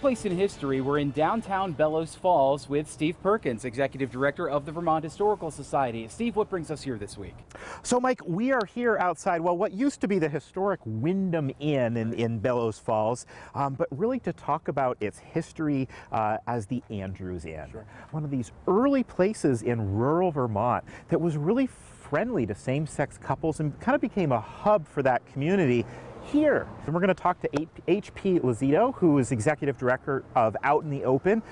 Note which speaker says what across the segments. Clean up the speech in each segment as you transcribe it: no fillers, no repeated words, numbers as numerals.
Speaker 1: Place in history, we're in downtown Bellows Falls with Steve Perkins, Executive Director of the Vermont Historical Society. Steve, what brings us here this week?
Speaker 2: So, Mike, we are here outside, well, what used to be the historic Wyndham Inn in Bellows Falls, but really to talk about its history as the Andrews Inn. Sure. One of these early places in rural Vermont that was really friendly to same-sex couples and kind of became a hub for that community here. And we're going to talk to HB Lozito, who is Executive Director of Out in the Open,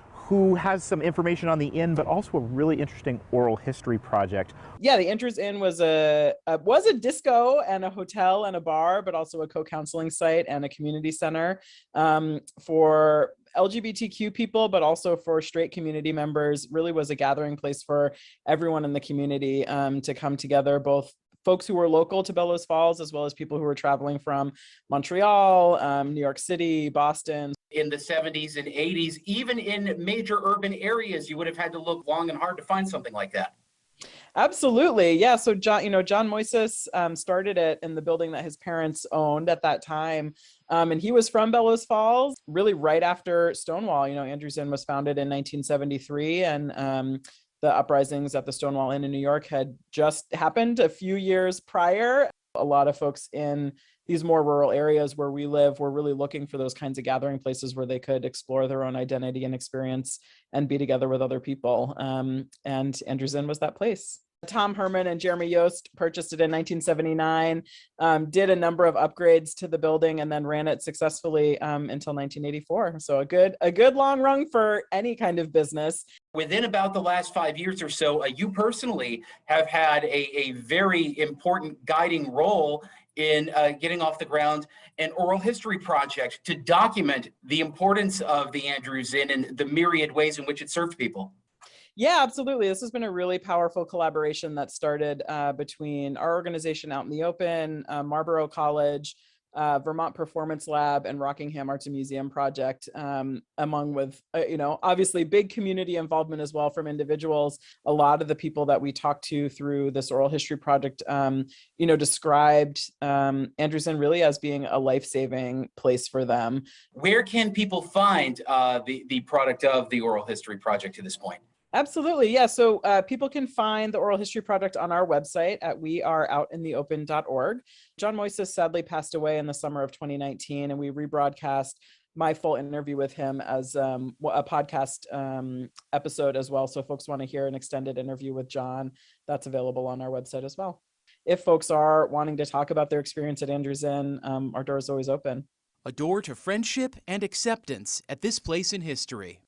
Speaker 2: who has some information on the inn, but also a really interesting oral history project.
Speaker 3: Yeah, the Andrews Inn was a disco and a hotel and a bar, but also a co-counseling site and a community center for LGBTQ people, but also for straight community members. Really was a gathering place for everyone in the community to come together, both folks who were local to Bellows Falls, as well as people who were traveling from Montreal, New York City, Boston.
Speaker 4: In the 70s and 80s, even in major urban areas, you would have had to look long and hard to find something like that.
Speaker 3: Absolutely. Yeah. So John Moises started it in the building that his parents owned at that time. And he was from Bellows Falls, really right after Stonewall. Andrews Inn was founded in 1973, and the uprisings at the Stonewall Inn in New York had just happened a few years prior. A lot of folks in these more rural areas where we live were really looking for those kinds of gathering places where they could explore their own identity and experience and be together with other people. And Andrews Inn was that place. Tom Herman and Jeremy Yost purchased it in 1979, did a number of upgrades to the building, and then ran it successfully until 1984. So a good long run for any kind of business.
Speaker 4: Within about the last 5 years or so, you personally have had a very important guiding role in getting off the ground an oral history project to document the importance of the Andrews Inn and the myriad ways in which it served people.
Speaker 3: Yeah, absolutely. This has been a really powerful collaboration that started between our organization Out in the Open, Marlborough College, Vermont Performance Lab, and Rockingham Arts and Museum Project, among with, obviously big community involvement as well from individuals. A lot of the people that we talked to through this oral history project, described Andrews Inn really as being a life-saving place for them.
Speaker 4: Where can people find the product of the oral history project to this point?
Speaker 3: Absolutely. Yeah. So people can find the Oral History Project on our website at weareoutintheopen.org. John Moises sadly passed away in the summer of 2019, and we rebroadcast my full interview with him as a podcast episode as well. So if folks want to hear an extended interview with John, that's available on our website as well. If folks are wanting to talk about their experience at Andrews Inn, our door is always open.
Speaker 5: A door to friendship and acceptance at this place in history.